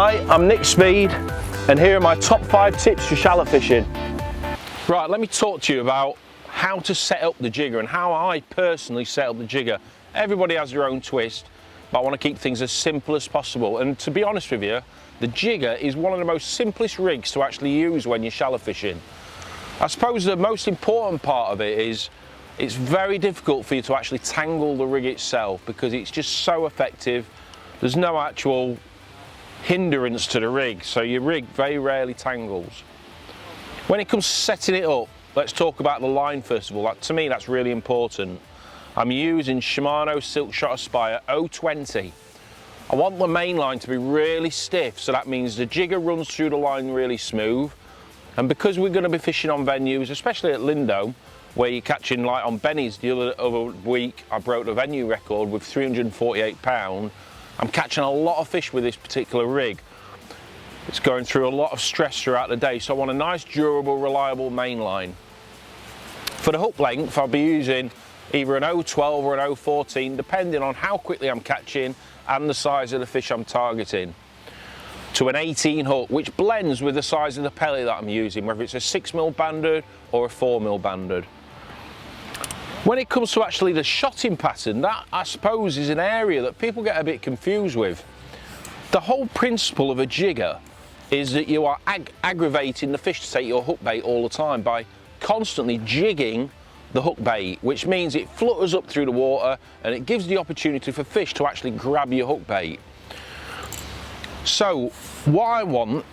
Hi, I'm Nick Speed, and here are my top 5 tips for shallot fishing. Right, let me talk to you about how to set up the jigger and how I personally set up the jigger. Everybody has their own twist, but I want to keep things as simple as possible. And to be honest with you, the jigger is one of the most simplest rigs to actually use when you're shallot fishing. I suppose the most important part of it is it's very difficult for you to actually tangle the rig itself because it's just so effective. There's no actual hindrance to the rig, so your rig very rarely tangles. When it comes to setting it up, let's talk about the line first of all. To me, that's really important. I'm using Shimano Silk Shot Aspire 020. I want the main line to be really stiff, so that means the jigger runs through the line really smooth. And because we're going to be fishing on venues, especially at Lindome, where you're catching, like on Benny's the other week, I broke the venue record with 348 pounds. I'm catching a lot of fish with this particular rig. It's going through a lot of stress throughout the day, so I want a nice, durable, reliable main line. For the hook length, I'll be using either an 012 or an 014, depending on how quickly I'm catching and the size of the fish I'm targeting, to an 18 hook, which blends with the size of the pellet that I'm using, whether it's a 6mm banded or a 4mm banded. When it comes to actually the shotting pattern, that I suppose is an area that people get a bit confused with. The whole principle of a jigger is that you are aggravating the fish to take your hook bait all the time by constantly jigging the hook bait, which means it flutters up through the water and it gives the opportunity for fish to actually grab your hook bait. So what I want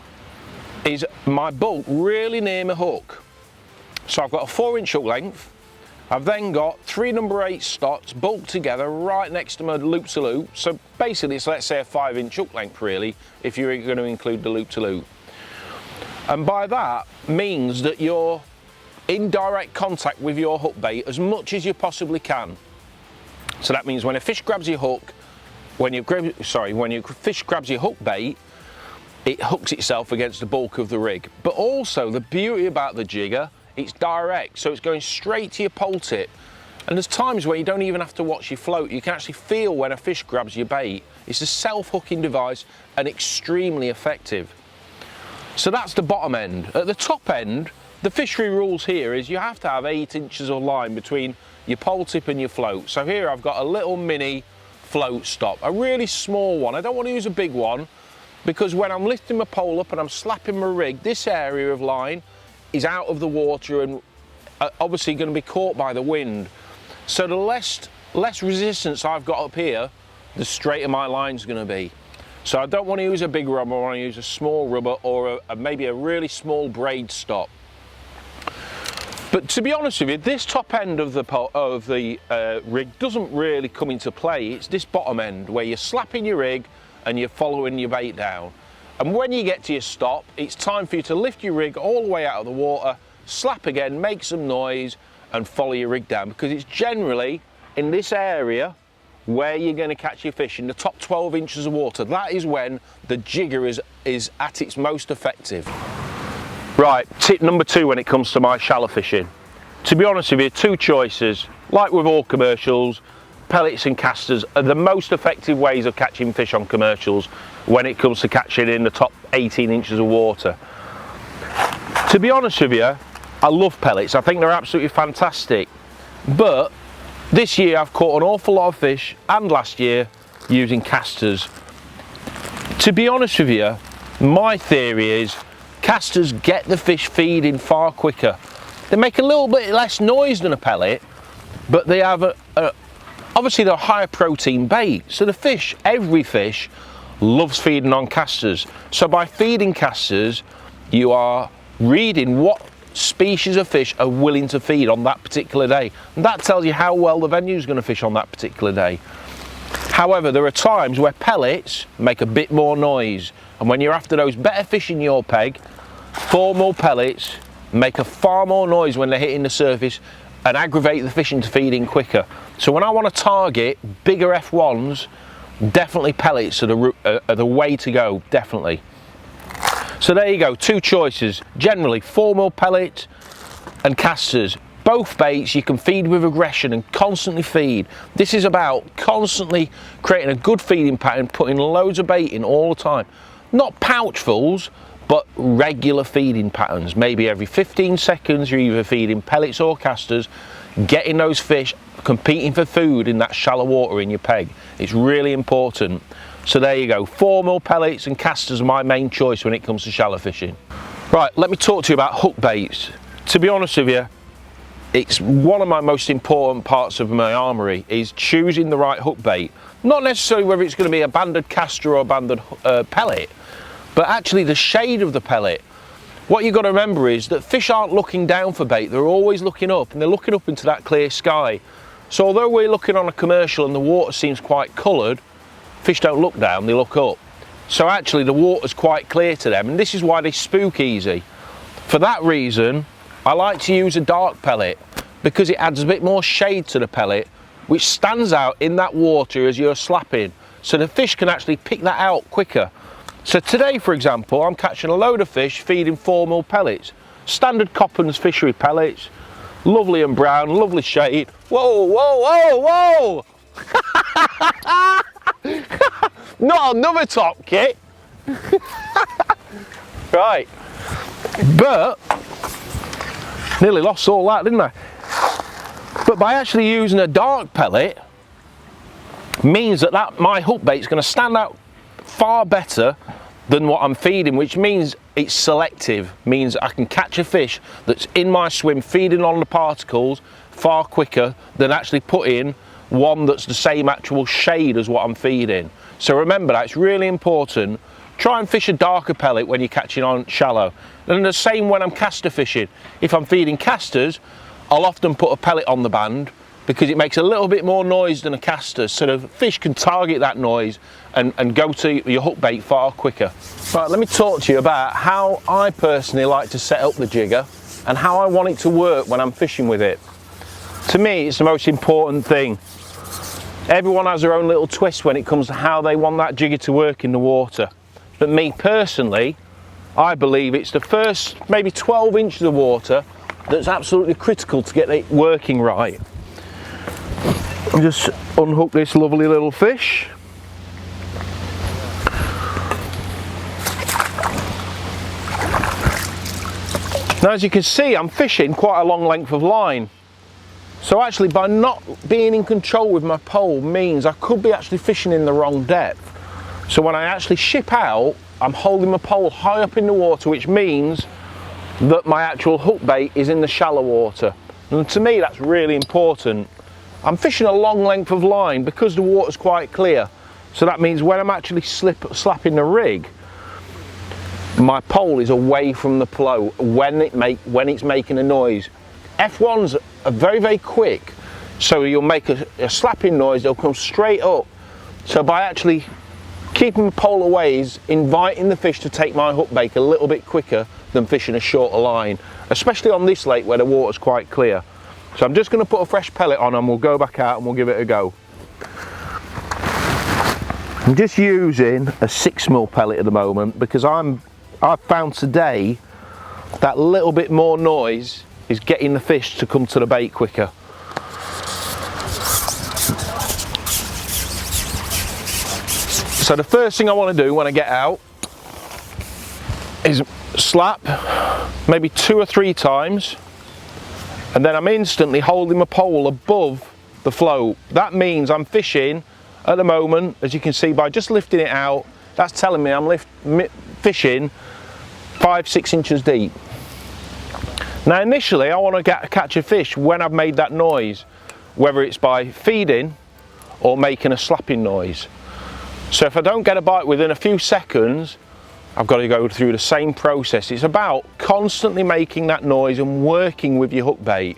is my bulk really near my hook. So I've got a 4-inch hook length. I've then got 3 number 8 stots bulked together right next to my loop-to-loop. So basically it's, let's say, a 5-inch hook length really, if you're going to include the loop-to-loop. And by that means that you're in direct contact with your hook bait as much as you possibly can. So that means when a fish grabs your hook, when your fish grabs your hook bait, it hooks itself against the bulk of the rig. But also the beauty about the jigger, it's direct, so it's going straight to your pole tip. And there's times where you don't even have to watch your float. You can actually feel when a fish grabs your bait. It's a self-hooking device and extremely effective. So that's the bottom end. At the top end, the fishery rules here is you have to have 8 inches of line between your pole tip and your float. So here I've got a little mini float stop, a really small one. I don't want to use a big one because when I'm lifting my pole up and I'm slapping my rig, this area of line is out of the water and obviously going to be caught by the wind. So the less resistance I've got up here, the straighter my line's going to be. So I don't want to use a big rubber, I want to use a small rubber or maybe a really small braid stop. But to be honest with you, this top end of the rig doesn't really come into play. It's this bottom end where you're slapping your rig and you're following your bait down. And when you get to your stop, it's time for you to lift your rig all the way out of the water, slap again, make some noise and follow your rig down, because it's generally in this area where you're going to catch your fish, in the top 12 inches of water. That is when the jigger is at its most effective. Right, tip number 2 when it comes to my shallow fishing. To be honest with you, 2 choices. Like with all commercials, pellets and casters are the most effective ways of catching fish on commercials when it comes to catching in the top 18 inches of water. To be honest with you, I love pellets. I think they're absolutely fantastic. But this year I've caught an awful lot of fish, and last year, using casters. To be honest with you, my theory is casters get the fish feeding far quicker. They make a little bit less noise than a pellet, but they have obviously they're a higher protein bait. So the fish, every fish, loves feeding on casters. So by feeding casters, you are reading what species of fish are willing to feed on that particular day. And that tells you how well the venue is going to fish on that particular day. However, there are times where pellets make a bit more noise. And when you're after those better fish in your peg, 4mm pellets make a far more noise when they're hitting the surface and aggravate the fish into feeding quicker. So when I want to target bigger F1s, definitely pellets are the way to go, definitely. So there you go, 2 choices. Generally 4mm pellet and casters. Both baits you can feed with aggression and constantly feed. This is about constantly creating a good feeding pattern, putting loads of bait in all the time. not pouchfuls, but regular feeding patterns. Maybe every 15 seconds you're either feeding pellets or casters, getting those fish competing for food in that shallow water in your peg. It's really important. So there you go, 4mm pellets and casters are my main choice when it comes to shallow fishing. Right, let me talk to you about hook baits. To be honest with you, it's one of my most important parts of my armoury, is choosing the right hook bait. Not necessarily whether it's going to be a banded caster or a banded pellet, but actually the shade of the pellet. What you've got to remember is that fish aren't looking down for bait, they're always looking up, and they're looking up into that clear sky. So although we're looking on a commercial and the water seems quite coloured, fish don't look down, they look up. So actually the water's quite clear to them, and this is why they spook easy. For that reason, I like to use a dark pellet, because it adds a bit more shade to the pellet, which stands out in that water as you're slapping, so the fish can actually pick that out quicker. So today, for example, I'm catching a load of fish feeding 4mm pellets, standard Coppens fishery pellets, lovely and brown, lovely shade. Whoa, whoa, whoa, whoa! Not another top kit. Right, but nearly lost all that, didn't I? But by actually using a dark pellet means that my hook bait is going to stand out far better than what I'm feeding, which means it's selective, means I can catch a fish that's in my swim feeding on the particles far quicker than actually putting one that's the same actual shade as what I'm feeding. So remember that, it's really important. Try and fish a darker pellet when you're catching on shallow. And the same when I'm caster fishing. If I'm feeding casters, I'll often put a pellet on the band because it makes a little bit more noise than a caster, so the fish can target that noise and go to your hook bait far quicker. Right, let me talk to you about how I personally like to set up the jigger and how I want it to work when I'm fishing with it. To me, it's the most important thing. Everyone has their own little twist when it comes to how they want that jigger to work in the water. But me personally, I believe it's the first maybe 12 inches of water that's absolutely critical to get it working right. I'll just unhook this lovely little fish. Now as you can see, I'm fishing quite a long length of line. So actually by not being in control with my pole means I could be actually fishing in the wrong depth. So when I actually ship out, I'm holding my pole high up in the water, which means that my actual hook bait is in the shallow water. And to me that's really important. I'm fishing a long length of line because the water's quite clear. So that means when I'm actually slapping the rig, my pole is away from the flow when it's making a noise. F1s are very, very quick. So you'll make a slapping noise, they'll come straight up. So by actually keeping the pole away is inviting the fish to take my hook bait a little bit quicker than fishing a shorter line, especially on this lake where the water's quite clear. So I'm just going to put a fresh pellet on and we'll go back out and we'll give it a go. I'm just using a 6mm pellet at the moment because I've found today that little bit more noise is getting the fish to come to the bait quicker. So the first thing I want to do when I get out is slap maybe 2 or 3 times, and then I'm instantly holding my pole above the float. That means I'm fishing at the moment, as you can see by just lifting it out, that's telling me I'm fishing 5-6 inches deep. Now initially I want to catch a fish when I've made that noise, whether it's by feeding or making a slapping noise. So if I don't get a bite within a few seconds, I've got to go through the same process. It's about constantly making that noise and working with your hook bait.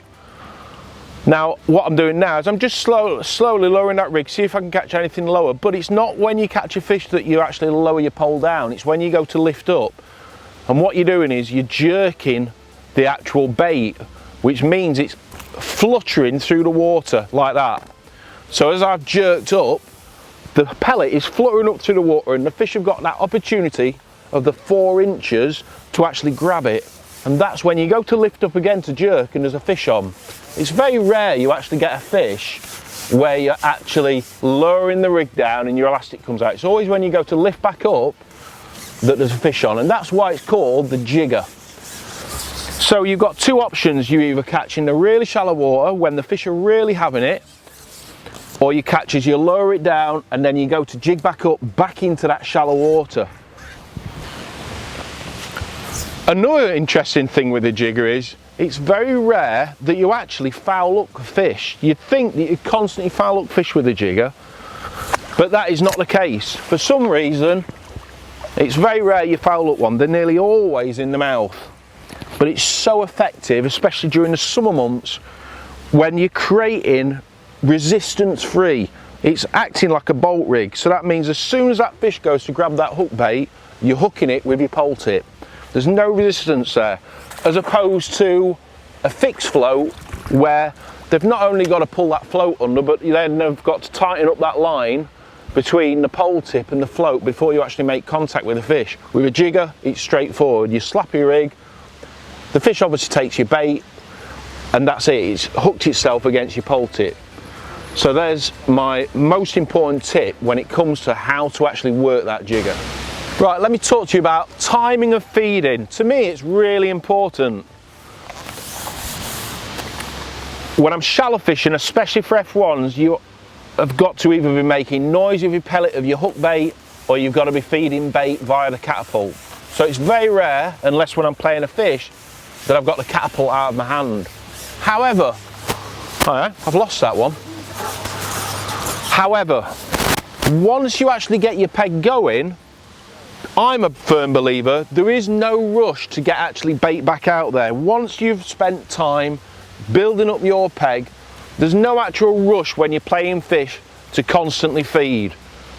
Now what I'm doing now is I'm just slowly lowering that rig, see if I can catch anything lower. But it's not when you catch a fish that you actually lower your pole down, it's when you go to lift up. And what you're doing is you're jerking the actual bait, which means it's fluttering through the water like that. So as I've jerked up, the pellet is fluttering up through the water and the fish have got that opportunity of the 4 inches to actually grab it. And that's when you go to lift up again to jerk and there's a fish on. It's very rare you actually get a fish where you're actually lowering the rig down and your elastic comes out. It's always when you go to lift back up that there's a fish on, and that's why it's called the jigger. So you've got two options: you either catch in the really shallow water when the fish are really having it, or you catch as you lower it down and then you go to jig back up, back into that shallow water. Another interesting thing with the jigger is it's very rare that you actually foul up fish. You'd think that you constantly foul up fish with a jigger, but that is not the case. For some reason, it's very rare you foul up one. They're nearly always in the mouth. But it's so effective, especially during the summer months, when you're creating resistance free. It's acting like a bolt rig, so that means as soon as that fish goes to grab that hook bait, you're hooking it with your pole tip. There's no resistance there, as opposed to a fixed float where they've not only got to pull that float under, but then they've got to tighten up that line between the pole tip and the float before you actually make contact with the fish. With a jigger, it's straightforward. You slap your rig, the fish obviously takes your bait, and that's it. It's hooked itself against your pole tip. So there's my most important tip when it comes to how to actually work that jigger. Right, let me talk to you about timing of feeding. To me, it's really important. When I'm shallow fishing, especially for F1s, you have got to either be making noise with your pellet of your hook bait, or you've got to be feeding bait via the catapult. So it's very rare, unless when I'm playing a fish, that I've got the catapult out of my hand. However, I've lost that one. However, once you actually get your peg going, I'm a firm believer, there is no rush to get actually bait back out there. Once you've spent time building up your peg, there's no actual rush when you're playing fish to constantly feed,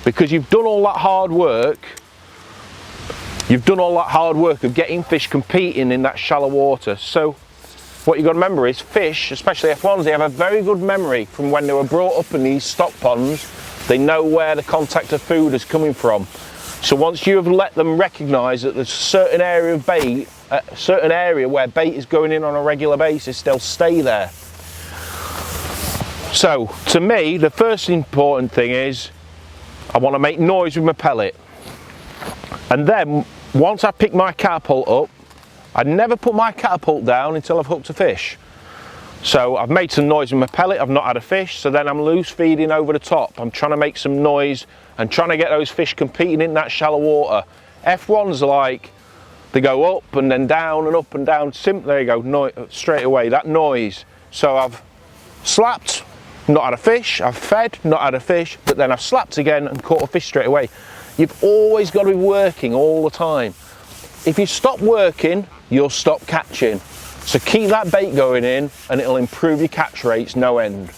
because you've done all that hard work. You've done all that hard work of getting fish competing in that shallow water. So what you've got to remember is fish, especially F1s, they have a very good memory from when they were brought up in these stock ponds. They know where the contact of food is coming from. So once you have let them recognise that there's a certain area of bait, a certain area where bait is going in on a regular basis, they'll stay there. So to me, the first important thing is I want to make noise with my pellet. And then once I pick my catapult up, I never put my catapult down until I've hooked a fish. So I've made some noise with my pellet, I've not had a fish, so then I'm loose feeding over the top. I'm trying to make some noise and trying to get those fish competing in that shallow water. F1s are like, they go up and then down and up and down. There you go, straight away, that noise. So I've slapped, not had a fish, I've fed, not had a fish, but then I've slapped again and caught a fish straight away. You've always got to be working all the time. If you stop working, you'll stop catching. So keep that bait going in and it'll improve your catch rates no end.